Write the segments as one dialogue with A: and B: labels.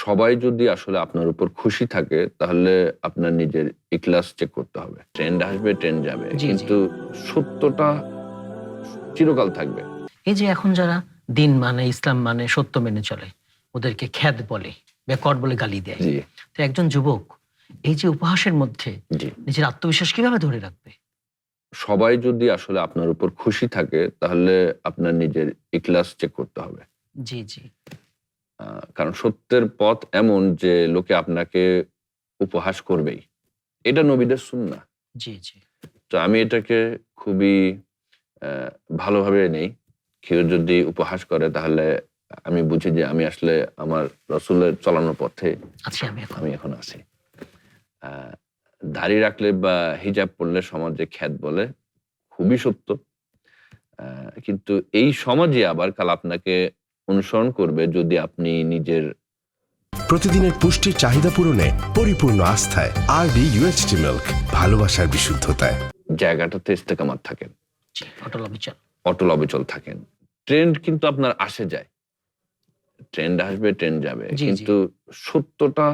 A: সবাই যদি আসলে আপনার উপর খুশি থাকে তাহলে আপনার নিজের ইখলাস চেক করতে হবে। ট্রেন্ড আসবে, ট্রেন্ড যাবে,
B: জি, জি।
A: কিন্তু সত্যটা চিরকাল থাকবে।
B: এই যে এখন যারা দিন মানে ইসলাম মানে সত্য মেনে চলে, ওদেরকে খ্যাত বলে, বেকওয়ার্ড বলে গালি দেয়।
A: জি,
B: তো একজন যুবক এই যে উপহাসের মধ্যে
A: জি।
B: নিজের আত্মবিশ্বাস কিভাবে ধরে রাখবে?
A: সবাই যদি আসলে আপনার উপর খুশি থাকে তাহলে আপনার নিজের ইখলাস চেক করতে হবে।
B: জি, জি।
A: কারণ সত্যের পথ এমন যে লোকে আপনাকে উপহাস করবেই। এটা নবীদের সুন্নাহ।
B: জি, জি।
A: তো আমি এটাকে খুবই আ ভালোভাবে নেই। কেউ যদি উপহাস করে তাহলে আমি বুঝি যে আমি আসলে আমার রাসূলের চলানো পথে
B: আছি আমি এখন।
A: আমি এখন আছি। আ দাড়ি রাখলে বা হিজাব পড়লে সমাজে খ্যাত বলে, খুবই সত্য। আ কিন্তু এই সমাজই আবার কাল আপনাকে অনুসরণ করবে যদি আপনি নিজের
C: প্রতিদিনের পুষ্টির চাহিদা পূরণে পরিপূর্ণ আস্থায় আরডি UHT মিল্ক, ভালোবাসার বিশুদ্ধতায়।
A: জায়গাটাতে ইস্তেকামাত থাকেন,
B: জি, অটল অবিচল।
A: অটল অবিচল থাকেন। ট্রেন্ড কিন্তু আপনার আসে যায়। ট্রেন্ড আসবে, ট্রেন্ড যাবে।
B: জি, জি।
A: কিন্তু সত্যটা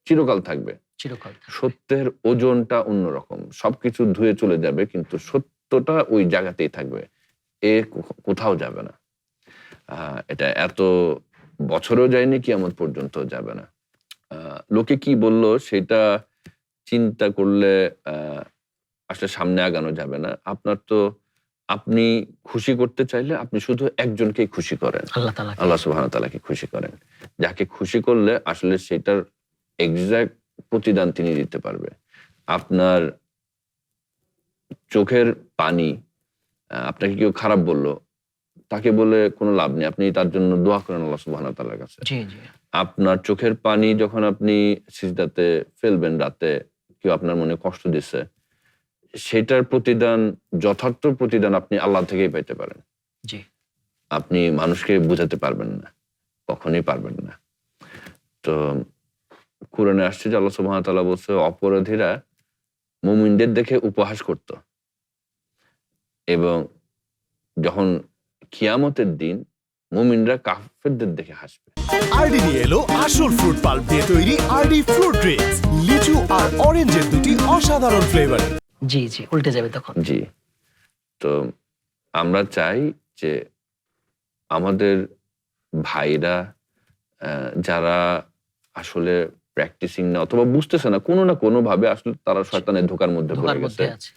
A: চিরকাল থাকবে।
B: চিরকাল থাকবে।
A: সত্যের ওজনটা অন্যরকম। সবকিছু ধুয়ে চলে যাবে কিন্তু সত্যটা ওই জায়গাতেই থাকবে। এ কোথাও যাবে না। আ এটা এত বছরেও যায়নি, কিয়ামত পর্যন্ত যাবে না। আ লোকে কি বলল সেটা চিন্তা করলে আ আসলে সামনে আগানো যাবে না। আপনি খুশি করতে চাইলে আপনি শুধু একজনকেই খুশি করেন।
B: আল্লাহ তাআলাকে।
A: আল্লাহ সুবহানাহু ওয়া তাআলাকে খুশি করেন। যাকে খুশি করলে আসলে সেটার এক্সাক্ট প্রতিদান তিনি দিতে পারবে। আপনার চোখের পানি আপনাকে কেউ খারাপ বলল, তাকে বলে কোনো লাভ নেই। আপনি তার জন্য দোয়া করেন আল্লাহ সুবহানাহু ওয়া তাআলার কাছে।
B: জি, জি।
A: আপনার চোখের পানি যখন আপনি সিজদাতে ফেলবেন রাতে, কেউ আপনার মনে কষ্ট দিছে, সেটার প্রতিদান, যথার্থ প্রতিদান আপনি আল্লাহ থেকেই পাইতে পারেন।
B: জি।
A: আপনি মানুষকে বুঝাতে পারবেন না। কখনোই পারবেন না। তো কুরআনে আসছে যে আল্লাহ সুবহানাহু ওয়া তাআলা বলছে অপরাধীরা মুমিনদের দেখে উপহাস করত। এবং যখন কিয়ামতের দিন মুমিনরা কাফেরদের দেখে হাসবে।
D: আরডি নিয়ে এলো আসল ফ্রুট পাল্প দিয়ে তৈরি আরডি ফ্রুট ড্রিঙ্কস, লিচু আর অরেঞ্জের দুটি অসাধারণ ফ্লেভার।
B: জি, জি। উল্টে যাবে তখন।
A: জি। তো আমরা চাই যে আমাদের ভাইরা যারা আসলে প্র্যাকটিসিং না অথবা বুঝতেছে না, কোনো না কোনোভাবে আসলে তারা শয়তানের ধোঁকার মধ্যে পড়ে
B: ধোঁকার
A: গেছে।
B: মধ্যে আছে।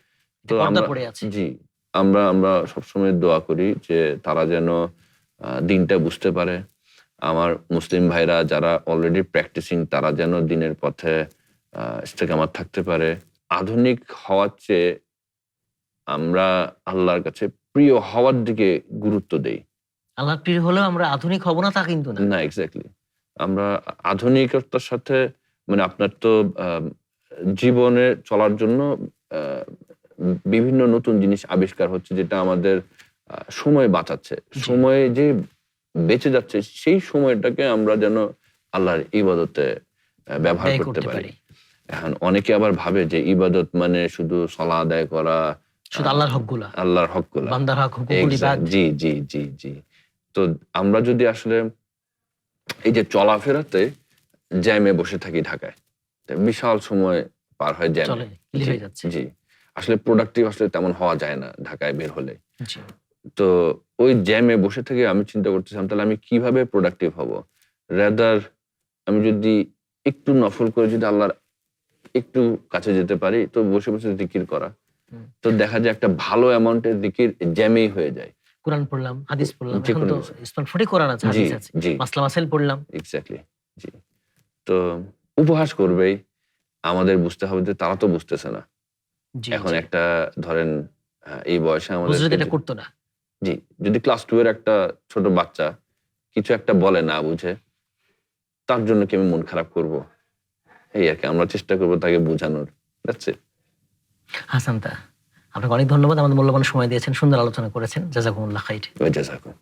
A: তো
B: পর্দা
A: আমরা
B: পড়ে আছে।
A: জি, আমরা সবসময় দোয়া করি যে তারা যেন দিনটা বুঝতে পারে। আমার মুসলিম ভাইরা যারা অলরেডি প্র্যাকটিসিং তারা যেন দিনের পথে ইস্তেকামাত থাকতে পারে। আধুনিক হওয়ার চেয়ে আমরা আল্লাহর কাছে প্রিয় হওয়ার দিকে গুরুত্ব দেই।
B: আল্লাহর প্রিয় হলেও আমরা আধুনিক হব না তা কিন্তু না।
A: না, এক্সাক্টলি। আমরা আধুনিকতার সাথে মানে আপনার তো জীবনে চলার জন্য আ বিভিন্ন নতুন জিনিস আবিষ্কার হচ্ছে যেটা আমাদের সময় বাঁচাচ্ছে।
B: জি।
A: সময়ে যে বেঁচে যাচ্ছে সেই সময়টাকে আমরা যেন আল্লাহর ইবাদতে ব্যবহার
B: ব্যয়
A: করতে
B: করতে
A: পারি।
B: পারি।
A: এখন অনেকে আবার ভাবে যে ইবাদত মানে শুধু সালাত আদায় করা,
B: শুধু আল্লাহর হকগুলা।
A: আল্লাহর হকগুলা।
B: বান্দার হক, হুকুকুল ইবাদ।
A: জি, জি, জি, জি। তো আমরা যদি আসলে এই যে চলাফেরাতে জ্যামে বসে থাকি ঢাকায়, তা বিশাল সময় পার হয় জ্যামে।
B: চলে, কিলি হয়ে যাচ্ছে।
A: জি। আসলে প্রোডাক্টিভ আসলে তেমন হওয়া যায় না ঢাকায় বের হলে।
B: জি।
A: তো ওই জ্যামে বসে থেকে আমি চিন্তা করতেছিলাম তাহলে আমি কিভাবে প্রোডাক্টিভ হব? রাদার আমি যদি একটু নফল করে যদি আল্লাহর একটু কাছে যেতে পারি তো বসে, বসে জিকির করা।
B: হুম।
A: তো দেখা যায় একটা ভালো অ্যামাউন্টের জিকির জ্যামেই হয়ে যায়।
B: কোরআন পড়লাম, হাদিস পড়লাম। এখন
A: যেকোনো
B: তো
A: কিছু।
B: স্মার্টফোনে কোরআন আছে,
A: জি,
B: হাদিস আছে।
A: জি।
B: মাসলা মাসাইল পড়লাম।
A: এক্সাক্টলি। জি। তো উপহাস করবেই। আমাদের বুঝতে হবে যে তারা তো বুঝতেছে না।
B: জি,
A: এখন
B: জি।
A: একটা ধরেন এই বয়সে
B: হুজুর
A: আমাদেরকে
B: যদি এটা করতো না।
A: জি, যদি ক্লাস 2 এর একটা ছোট বাচ্চা কিছু একটা বলে না বুঝে, তার জন্য কি আমি মন খারাপ করব? এই আরকি আমরা চেষ্টা করব তাকে বোঝানোর। That's it.
B: হাসান তা, আপনাকে অনেক ধন্যবাদ। আমাদের মূল্যবান সময় দিয়েছেন, সুন্দর আলোচনা করেছেন। জাযাকুমুল্লাহ খাইর।
A: ওয়া জাযাকুম।